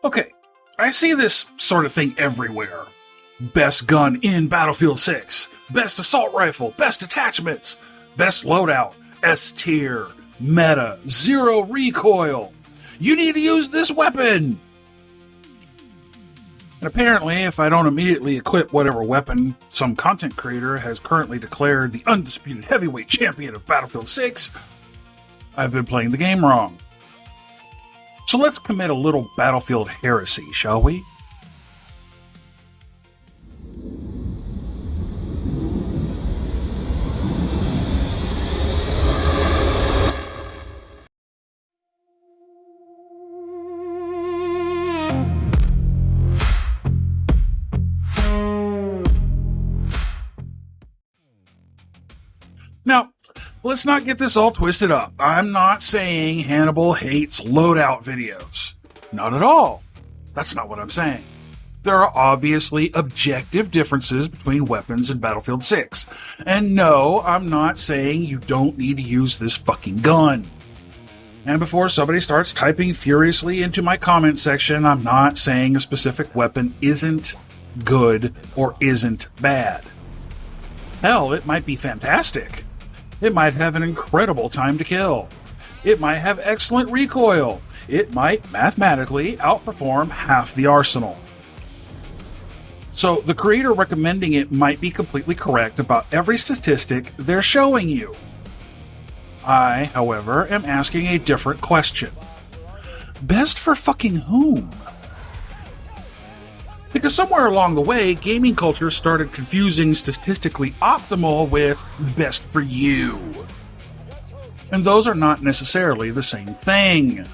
Okay, I see this sort of thing everywhere. Best gun in Battlefield 6, best assault rifle, best attachments, best loadout, S tier, meta, zero recoil. You need to use this weapon! And apparently, if I don't immediately equip whatever weapon some content creator has currently declared the undisputed heavyweight champion of Battlefield 6, I've been playing the game wrong. So let's commit a little Battlefield heresy, shall we? Now, let's not get this all twisted up. I'm not saying Hannibal hates loadout videos. Not at all. That's not what I'm saying. There are obviously objective differences between weapons in Battlefield 6. And no, I'm not saying you don't need to use this fucking gun. And before somebody starts typing furiously into my comment section, I'm not saying a specific weapon isn't good or isn't bad. Hell, it might be fantastic. It might have an incredible time to kill. It might have excellent recoil. It might mathematically outperform half the arsenal. So the creator recommending it might be completely correct about every statistic they're showing you. I, however, am asking a different question. Best for fucking whom? Because somewhere along the way, gaming culture started confusing statistically optimal with best for you. And those are not necessarily the same thing.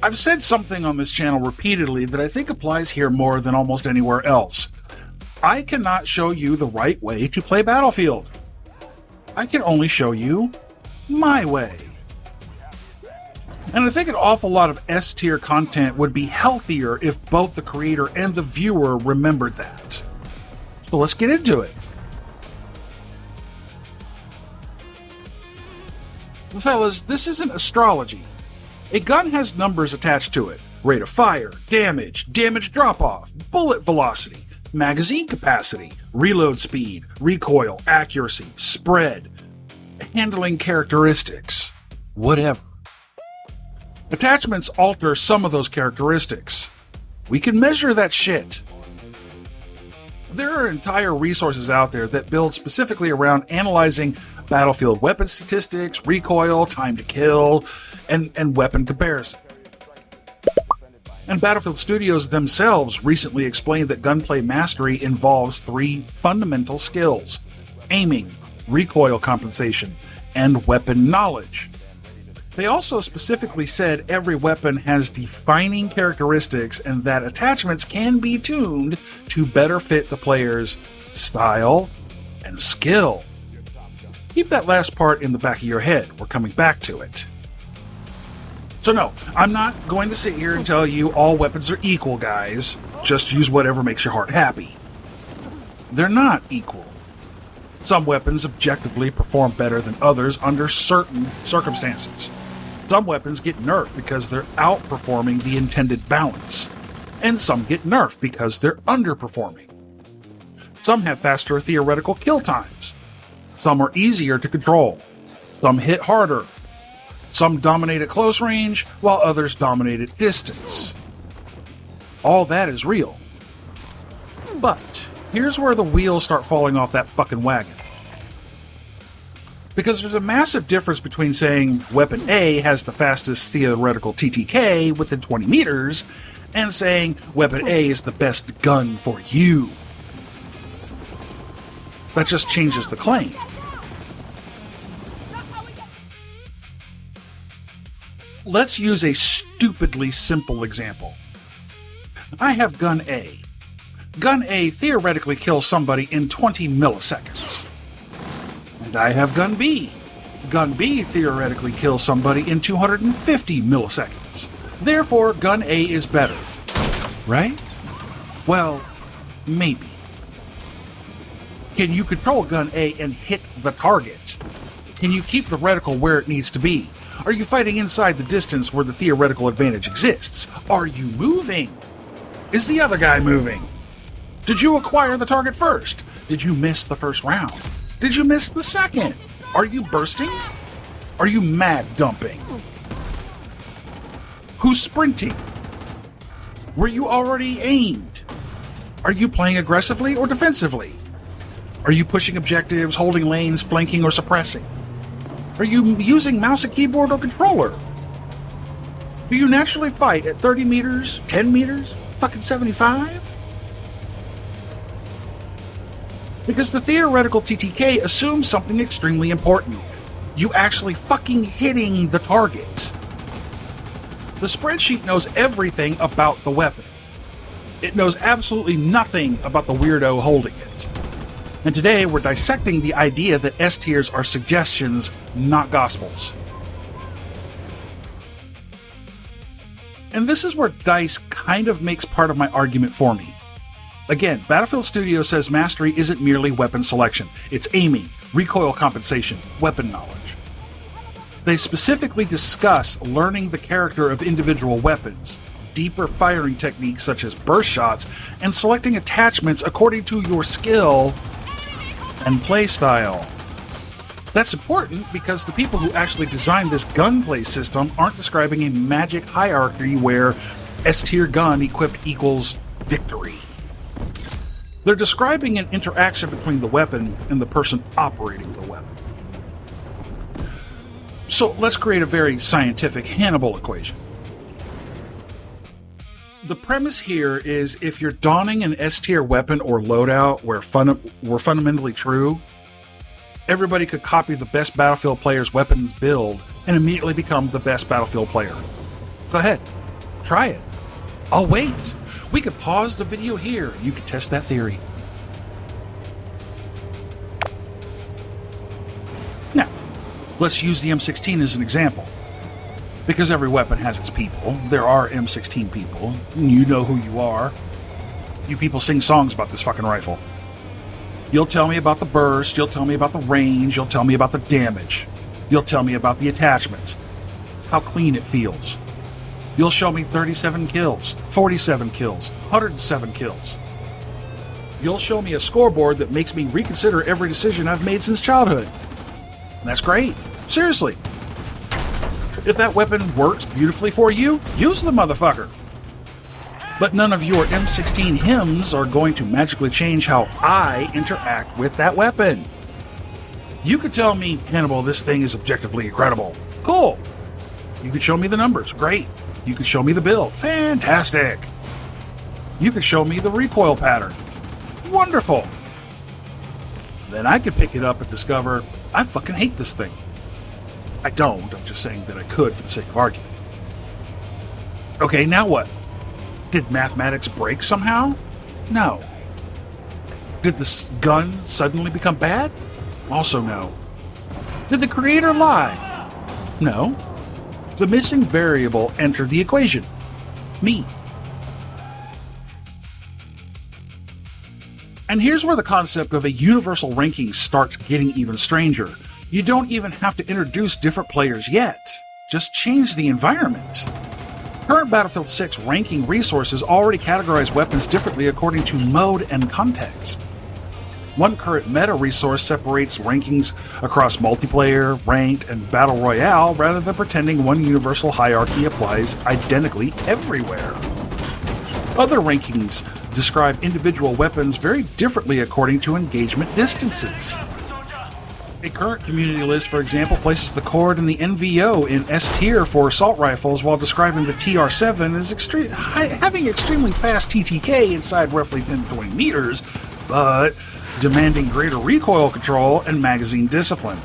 I've said something on this channel repeatedly that I think applies here more than almost anywhere else. I cannot show you the right way to play Battlefield. I can only show you my way. And I think an awful lot of S-tier content would be healthier if both the creator and the viewer remembered that. So let's get into it. Fellas, this isn't astrology. A gun has numbers attached to it. Rate of fire, damage, damage drop-off, bullet velocity, magazine capacity, reload speed, recoil, accuracy, spread, handling characteristics, whatever. Attachments alter some of those characteristics. We can measure that shit. There are entire resources out there that build specifically around analyzing Battlefield weapon statistics, recoil, time to kill, and weapon comparison. And Battlefield Studios themselves recently explained that gunplay mastery involves 3 fundamental skills: aiming, recoil compensation, and weapon knowledge. They also specifically said every weapon has defining characteristics and that attachments can be tuned to better fit the player's style and skill. Keep that last part in the back of your head. We're coming back to it. So no, I'm not going to sit here and tell you all weapons are equal, guys. Just use whatever makes your heart happy. They're not equal. Some weapons objectively perform better than others under certain circumstances. Some weapons get nerfed because they're outperforming the intended balance, and some get nerfed because they're underperforming. Some have faster theoretical kill times. Some are easier to control. Some hit harder. Some dominate at close range, while others dominate at distance. All that is real. But here's where the wheels start falling off that fucking wagon. Because there's a massive difference between saying Weapon A has the fastest theoretical TTK within 20 meters and saying Weapon A is the best gun for you. That just changes the claim. Let's use a stupidly simple example. I have Gun A. Gun A theoretically kills somebody in 20 milliseconds. And I have Gun B. Gun B theoretically kills somebody in 250 milliseconds. Therefore, Gun A is better. Right? Well, maybe. Can you control Gun A and hit the target? Can you keep the reticle where it needs to be? Are you fighting inside the distance where the theoretical advantage exists? Are you moving? Is the other guy moving? Did you acquire the target first? Did you miss the first round? Did you miss the second? Are you bursting? Are you mad dumping? Who's sprinting? Were you already aimed? Are you playing aggressively or defensively? Are you pushing objectives, holding lanes, flanking, or suppressing? Are you using mouse and keyboard or controller? Do you naturally fight at 30 meters, 10 meters, fucking 75? Because the theoretical TTK assumes something extremely important. You actually fucking hitting the target. The spreadsheet knows everything about the weapon. It knows absolutely nothing about the weirdo holding it. And today we're dissecting the idea that S tiers are suggestions, not gospels. And this is where DICE kind of makes part of my argument for me. Again, Battlefield Studios says mastery isn't merely weapon selection. It's aiming, recoil compensation, weapon knowledge. They specifically discuss learning the character of individual weapons, deeper firing techniques such as burst shots, and selecting attachments according to your skill and playstyle. That's important because the people who actually designed this gunplay system aren't describing a magic hierarchy where S-tier gun equipped equals victory. They're describing an interaction between the weapon and the person operating the weapon. So let's create a very scientific Hannibal equation. The premise here is if you're donning an S-tier weapon or loadout were fundamentally true, everybody could copy the best Battlefield player's weapons build and immediately become the best Battlefield player. Go ahead. Try it. I'll wait. We could pause the video here and you could test that theory. Now, let's use the M16 as an example. Because every weapon has its people. There are M16 people. You know who you are. You people sing songs about this fucking rifle. You'll tell me about the burst, you'll tell me about the range, you'll tell me about the damage. You'll tell me about the attachments. How clean it feels. You'll show me 37 kills, 47 kills, 107 kills. You'll show me a scoreboard that makes me reconsider every decision I've made since childhood. And that's great. Seriously. If that weapon works beautifully for you, use the motherfucker. But none of your M16 hymns are going to magically change how I interact with that weapon. You could tell me, Hannibal, this thing is objectively incredible. Cool. You could show me the numbers. Great. You could show me the build. Fantastic. You could show me the recoil pattern. Wonderful. Then I could pick it up and discover, I fucking hate this thing. I don't. I'm just saying that I could for the sake of argument. Okay, now what? Did mathematics break somehow? No. Did the gun suddenly become bad? Also no. Did the creator lie? No. The missing variable entered the equation. Me. And here's where the concept of a universal ranking starts getting even stranger. You don't even have to introduce different players yet. Just change the environment. Current Battlefield 6 ranking resources already categorize weapons differently according to mode and context. One current meta resource separates rankings across multiplayer, ranked, and battle royale rather than pretending one universal hierarchy applies identically everywhere. Other rankings describe individual weapons very differently according to engagement distances. A current community list, for example, places the Cord and the NVO in S tier for assault rifles while describing the TR7 as having extremely fast TTK inside roughly 10 to 20 meters, but demanding greater recoil control and magazine discipline.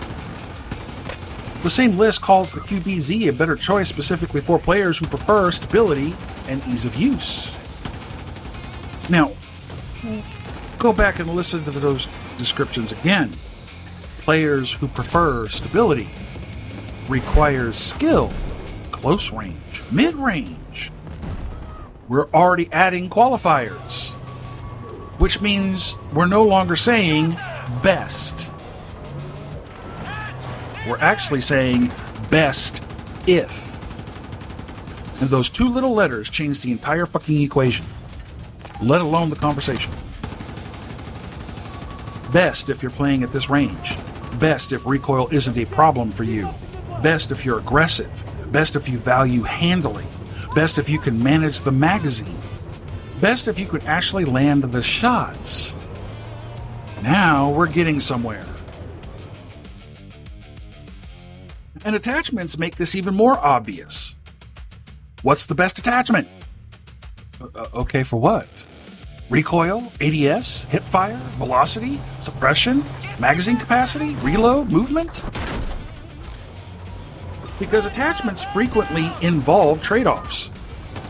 The same list calls the QBZ a better choice specifically for players who prefer stability and ease of use. Now, go back and listen to those descriptions again. Players who prefer stability requires skill, close range, mid-range. We're already adding qualifiers, which means we're no longer saying best. We're actually saying best if. And those two little letters change the entire fucking equation, let alone the conversation. Best if you're playing at this range. Best if recoil isn't a problem for you. Best if you're aggressive. Best if you value handling. Best if you can manage the magazine. Best if you could actually land the shots. Now we're getting somewhere. And attachments make this even more obvious. What's the best attachment? Okay, for what? Recoil, ADS, hipfire, velocity, suppression, magazine capacity, reload, movement? Because attachments frequently involve trade-offs.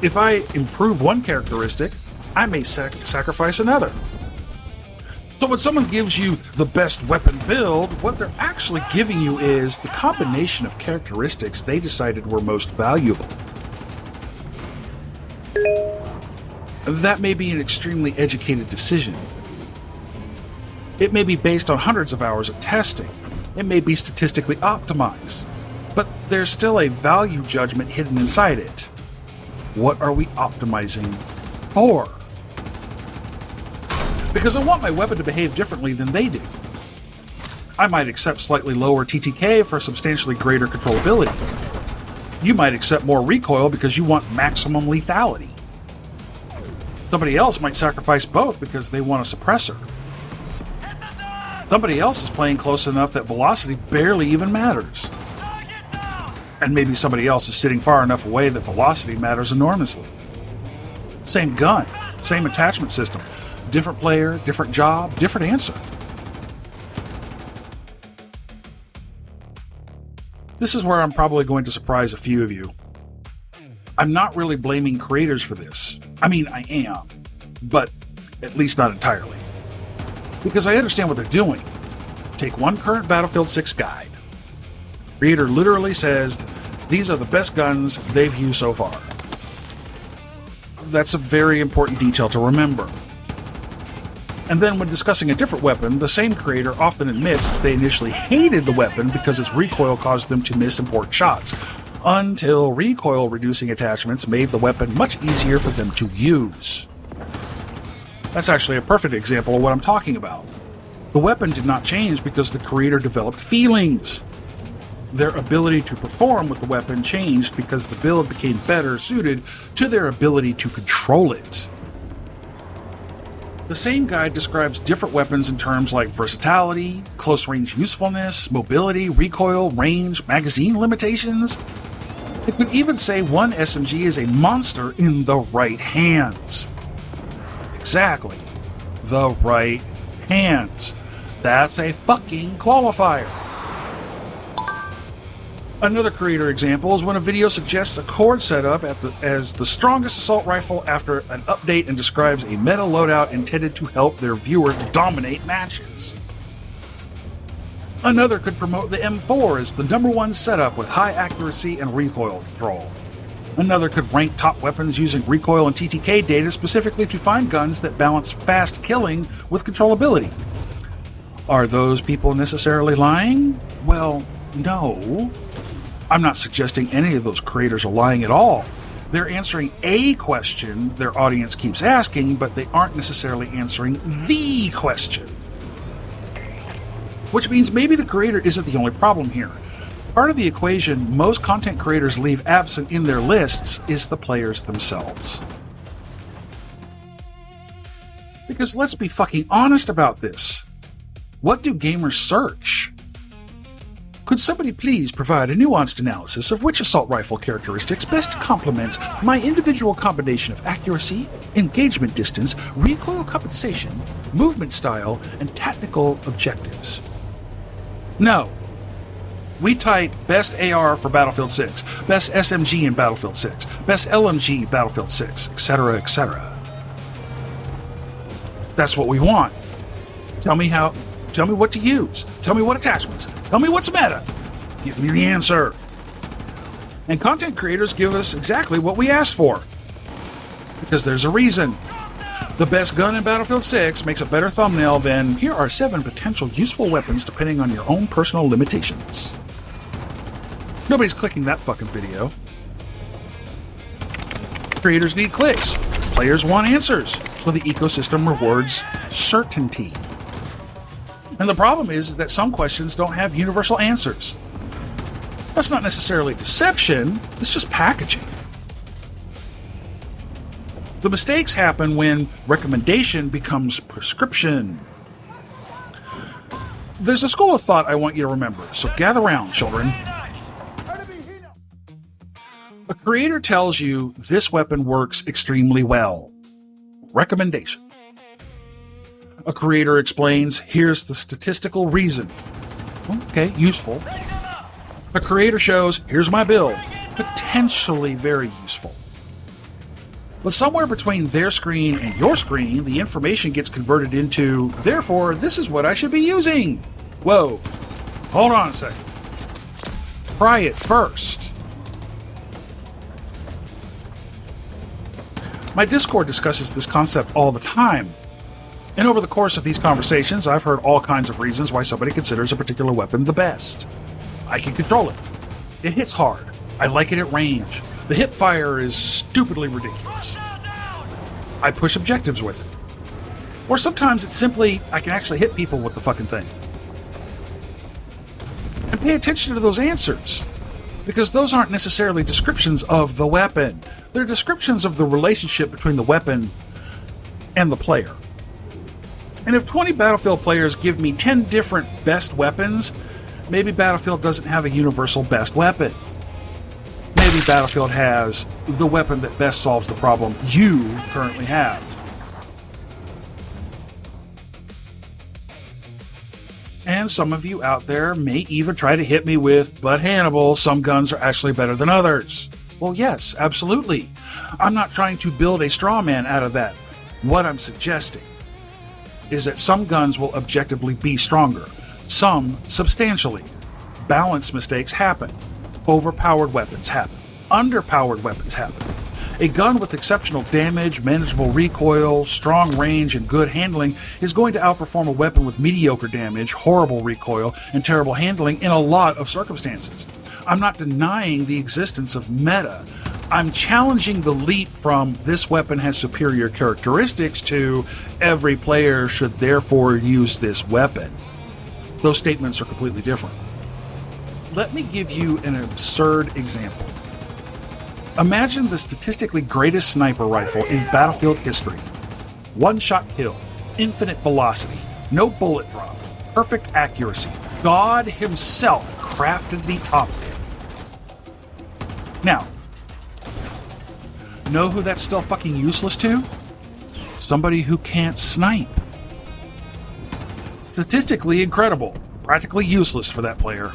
If I improve one characteristic, I may sacrifice another. So when someone gives you the best weapon build, what they're actually giving you is the combination of characteristics they decided were most valuable. That may be an extremely educated decision. It may be based on hundreds of hours of testing. It may be statistically optimized. But there's still a value judgment hidden inside it. What are we optimizing for? Because I want my weapon to behave differently than they do. I might accept slightly lower TTK for substantially greater controllability. You might accept more recoil because you want maximum lethality. Somebody else might sacrifice both because they want a suppressor. Somebody else is playing close enough that velocity barely even matters. And maybe somebody else is sitting far enough away that velocity matters enormously. Same gun, same attachment system. Different player, different job, different answer. This is where I'm probably going to surprise a few of you. I'm not really blaming creators for this. I mean, I am, but at least not entirely. Because I understand what they're doing. Take one current Battlefield 6 guide. The creator literally says, these are the best guns they've used so far. That's a very important detail to remember. And then when discussing a different weapon, the same creator often admits that they initially hated the weapon because its recoil caused them to miss important shots, until recoil-reducing attachments made the weapon much easier for them to use. That's actually a perfect example of what I'm talking about. The weapon did not change because the creator developed feelings. Their ability to perform with the weapon changed because the build became better suited to their ability to control it. The same guide describes different weapons in terms like versatility, close-range usefulness, mobility, recoil, range, magazine limitations. It could even say one SMG is a monster in the right hands. Exactly. The right hands. That's a fucking qualifier. Another creator example is when a video suggests a cord setup as the strongest assault rifle after an update and describes a meta loadout intended to help their viewer dominate matches. Another could promote the M4 as the #1 setup with high accuracy and recoil control. Another could rank top weapons using recoil and TTK data specifically to find guns that balance fast killing with controllability. Are those people necessarily lying? Well, no. I'm not suggesting any of those creators are lying at all. They're answering a question their audience keeps asking, but they aren't necessarily answering the question. Which means maybe the creator isn't the only problem here. Part of the equation most content creators leave absent in their lists is the players themselves. Because let's be fucking honest about this. What do gamers search? Could somebody please provide a nuanced analysis of which assault rifle characteristics best complements my individual combination of accuracy, engagement distance, recoil compensation, movement style, and tactical objectives? No. We type best AR for Battlefield 6, best SMG in Battlefield 6, best LMG Battlefield 6, etc., etc. That's what we want. Tell me what to use. Tell me what attachments. Tell me what's meta. Give me the answer. And content creators give us exactly what we asked for. Because there's a reason. The best gun in Battlefield 6 makes a better thumbnail than, here are 7 potential useful weapons depending on your own personal limitations. Nobody's clicking that fucking video. Creators need clicks. Players want answers. So the ecosystem rewards certainty. And the problem is that some questions don't have universal answers. That's not necessarily deception, it's just packaging. The mistakes happen when recommendation becomes prescription. There's a school of thought I want you to remember, so gather round, children. A creator tells you this weapon works extremely well. Recommendation. A creator explains, here's the statistical reason. Okay, useful. A creator shows, here's my build. Potentially very useful. But somewhere between their screen and your screen, the information gets converted into, therefore, this is what I should be using. Whoa. Hold on a second. Try it first. My Discord discusses this concept all the time. And over the course of these conversations, I've heard all kinds of reasons why somebody considers a particular weapon the best. I can control it. It hits hard. I like it at range. The hip fire is stupidly ridiculous. I push objectives with it. Or sometimes it's simply, I can actually hit people with the fucking thing. And pay attention to those answers. Because those aren't necessarily descriptions of the weapon. They're descriptions of the relationship between the weapon and the player. And if 20 Battlefield players give me 10 different best weapons, maybe Battlefield doesn't have a universal best weapon. Maybe Battlefield has the weapon that best solves the problem you currently have. And some of you out there may even try to hit me with, but Hannibal, some guns are actually better than others. Well, yes, absolutely. I'm not trying to build a straw man out of that. What I'm suggesting is that some guns will objectively be stronger, some substantially. Balance mistakes happen. Overpowered weapons happen. Underpowered weapons happen. A gun with exceptional damage, manageable recoil, strong range, and good handling is going to outperform a weapon with mediocre damage, horrible recoil, and terrible handling in a lot of circumstances. I'm not denying the existence of meta. I'm challenging the leap from this weapon has superior characteristics to every player should therefore use this weapon. Those statements are completely different. Let me give you an absurd example. Imagine the statistically greatest sniper rifle in Battlefield history. One-shot kill, infinite velocity, no bullet drop, perfect accuracy. God himself crafted the optic. Now, know who that's still fucking useless to? Somebody who can't snipe. Statistically incredible, practically useless for that player.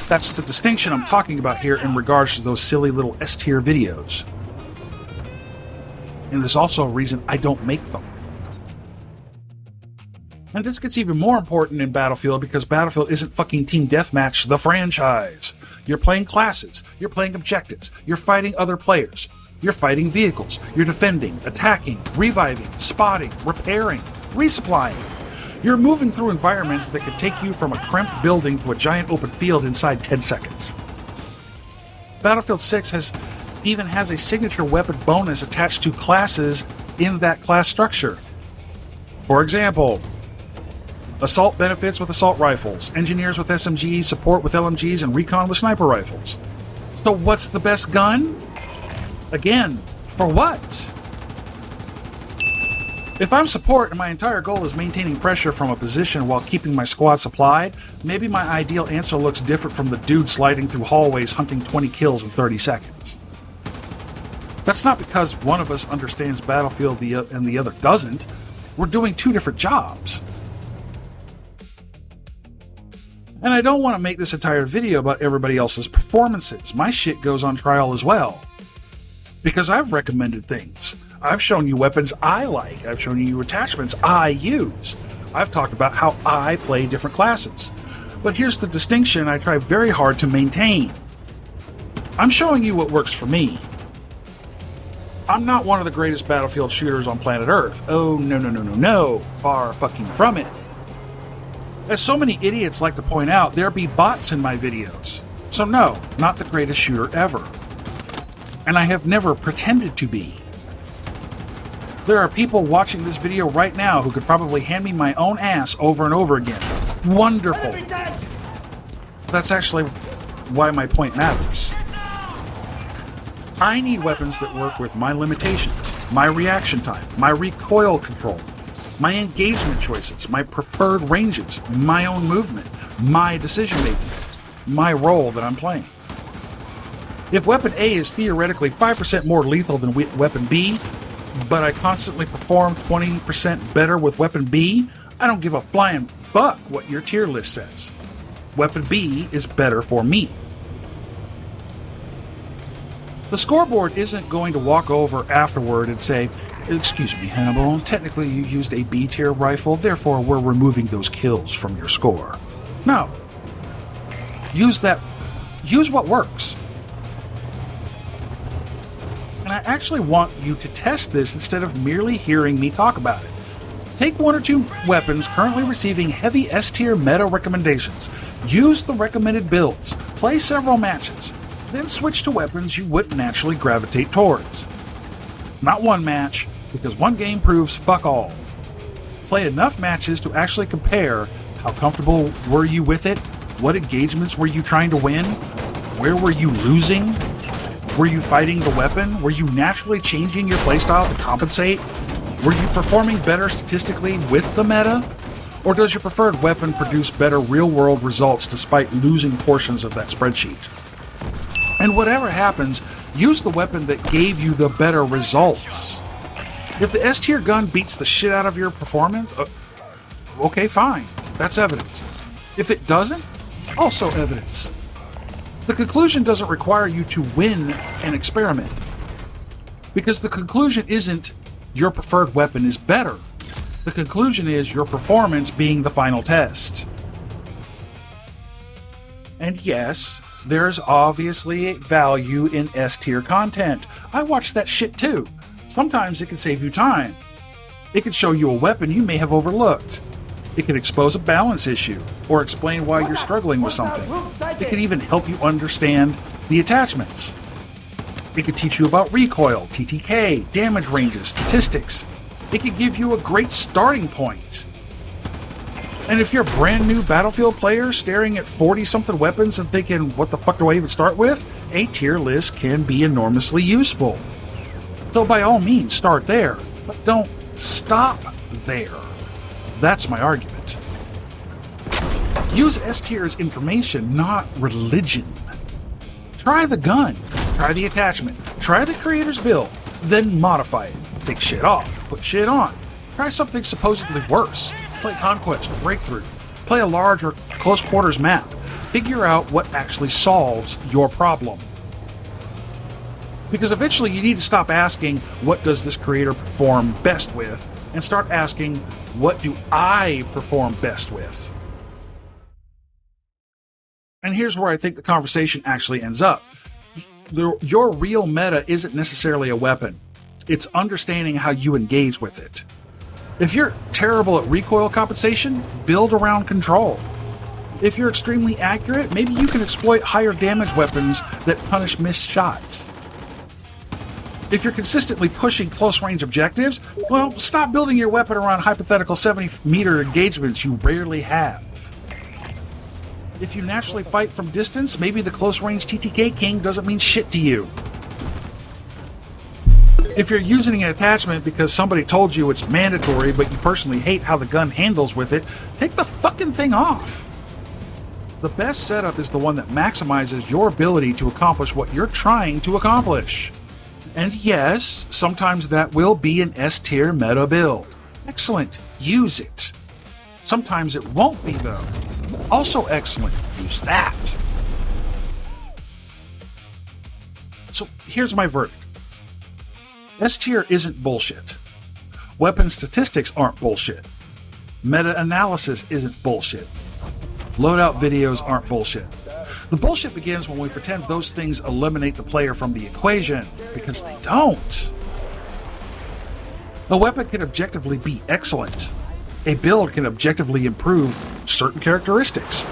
That's the distinction I'm talking about here in regards to those silly little S-tier videos. And there's also a reason I don't make them. And this gets even more important in Battlefield because Battlefield isn't fucking Team Deathmatch, the franchise. You're playing classes, you're playing objectives, you're fighting other players, you're fighting vehicles, you're defending, attacking, reviving, spotting, repairing, resupplying. You're moving through environments that could take you from a cramped building to a giant open field inside 10 seconds. Battlefield 6 even has a signature weapon bonus attached to classes in that class structure. For example, assault benefits with assault rifles, engineers with SMGs, support with LMGs, and recon with sniper rifles. So what's the best gun? Again, for what? If I'm support and my entire goal is maintaining pressure from a position while keeping my squad supplied, maybe my ideal answer looks different from the dude sliding through hallways hunting 20 kills in 30 seconds. That's not because one of us understands Battlefield and the other doesn't. We're doing two different jobs. And I don't want to make this entire video about everybody else's performances. My shit goes on trial as well. Because I've recommended things. I've shown you weapons I like. I've shown you attachments I use. I've talked about how I play different classes. But here's the distinction I try very hard to maintain. I'm showing you what works for me. I'm not one of the greatest Battlefield shooters on planet Earth. Oh, no. Far fucking from it. As so many idiots like to point out, there be bots in my videos. So no, not the greatest shooter ever. And I have never pretended to be. There are people watching this video right now who could probably hand me my own ass over and over again. Wonderful. That's actually why my point matters. I need weapons that work with my limitations, my reaction time, my recoil control, my engagement choices, my preferred ranges, my own movement, my decision making, my role that I'm playing. If weapon A is theoretically 5% more lethal than weapon B, but I constantly perform 20% better with weapon B, I don't give a flying buck what your tier list says. Weapon B is better for me. The scoreboard isn't going to walk over afterward and say, "Excuse me, Hannibal, technically you used a B tier rifle, therefore we're removing those kills from your score." No. Use what works. And I actually want you to test this instead of merely hearing me talk about it. Take one or two weapons currently receiving heavy S tier meta recommendations. Use the recommended builds. Play several matches. Then switch to weapons you wouldn't naturally gravitate towards. Not one match, because one game proves fuck all. Play enough matches to actually compare how comfortable were you with it, what engagements were you trying to win, where were you losing, were you fighting the weapon, were you naturally changing your playstyle to compensate, were you performing better statistically with the meta, or does your preferred weapon produce better real-world results despite losing portions of that spreadsheet? And whatever happens, use the weapon that gave you the better results. If the S-tier gun beats the shit out of your performance, okay, fine. That's evidence. If it doesn't, also evidence. The conclusion doesn't require you to win an experiment. Because the conclusion isn't your preferred weapon is better. The conclusion is your performance being the final test. And yes, there's obviously value in S-tier content. I watch that shit too. Sometimes it can save you time. It can show you a weapon you may have overlooked. It can expose a balance issue, or explain why you're struggling with something. It can even help you understand the attachments. It can teach you about recoil, TTK, damage ranges, statistics. It can give you a great starting point. And if you're a brand new Battlefield player staring at 40-something weapons and thinking, what the fuck do I even start with? A tier list can be enormously useful. So by all means, start there, but don't stop there. That's my argument. Use S tier as information, not religion. Try the gun, try the attachment, try the creator's build, then modify it. Take shit off, put shit on. Try something supposedly worse. Play Conquest or Breakthrough. Play a large or close quarters map. Figure out what actually solves your problem. Because eventually you need to stop asking, what does this creator perform best with? And start asking, what do I perform best with? And here's where I think the conversation actually ends up. Your real meta isn't necessarily a weapon. It's understanding how you engage with it. If you're terrible at recoil compensation, build around control. If you're extremely accurate, maybe you can exploit higher damage weapons that punish missed shots. If you're consistently pushing close-range objectives, well, stop building your weapon around hypothetical 70-meter engagements you rarely have. If you naturally fight from distance, maybe the close-range TTK King doesn't mean shit to you. If you're using an attachment because somebody told you it's mandatory but you personally hate how the gun handles with it, take the fucking thing off. The best setup is the one that maximizes your ability to accomplish what you're trying to accomplish. And yes, sometimes that will be an S-tier meta build. Excellent, use it. Sometimes it won't be though. Also excellent, use that. So here's my verdict. S-tier isn't bullshit. Weapon statistics aren't bullshit. Meta-analysis isn't bullshit. Loadout videos aren't bullshit. The bullshit begins when we pretend those things eliminate the player from the equation, because they don't. A weapon can objectively be excellent. A build can objectively improve certain characteristics.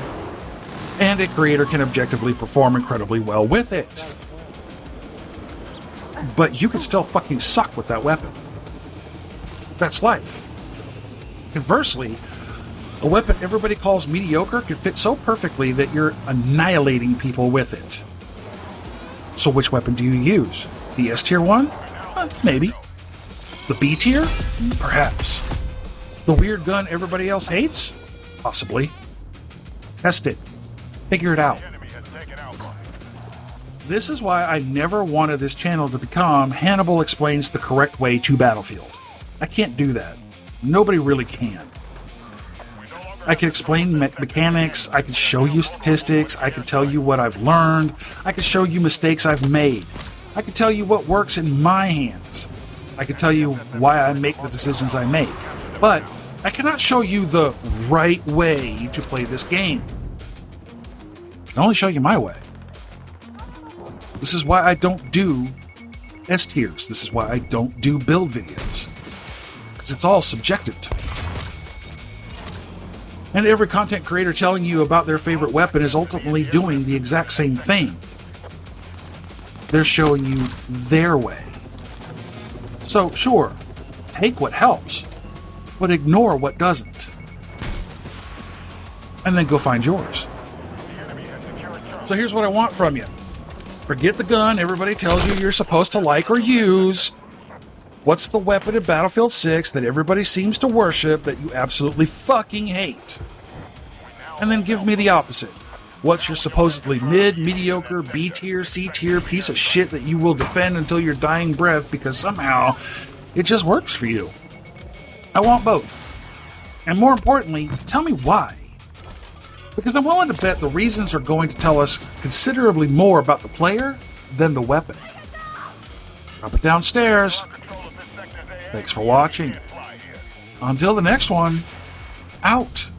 and a creator can objectively perform incredibly well with it. But you can still fucking suck with that weapon. That's life. Conversely, a weapon everybody calls mediocre can fit so perfectly that you're annihilating people with it. So which weapon do you use? The S tier one? Maybe. The B tier? Perhaps. The weird gun everybody else hates? Possibly. Test it. Figure it out. This is why I never wanted this channel to become Hannibal Explains the Correct Way to Battlefield. I can't do that. Nobody really can. I can explain mechanics, I can show you statistics, I can tell you what I've learned, I can show you mistakes I've made, I can tell you what works in my hands, I can tell you why I make the decisions I make, but I cannot show you the right way to play this game. I can only show you my way. This is why I don't do S tiers, this is why I don't do build videos, because it's all subjective to me. And every content creator telling you about their favorite weapon is ultimately doing the exact same thing. They're showing you their way. So, sure, take what helps, but ignore what doesn't. And then go find yours. So here's what I want from you. Forget the gun everybody tells you you're supposed to like or use. What's the weapon in Battlefield 6 that everybody seems to worship that you absolutely fucking hate? And then give me the opposite. What's your supposedly mid, mediocre, B tier, C tier piece of shit that you will defend until your dying breath because somehow it just works for you? I want both. And more importantly, tell me why. Because I'm willing to bet the reasons are going to tell us considerably more about the player than the weapon. Drop it downstairs. Thanks for watching. Until the next one, out.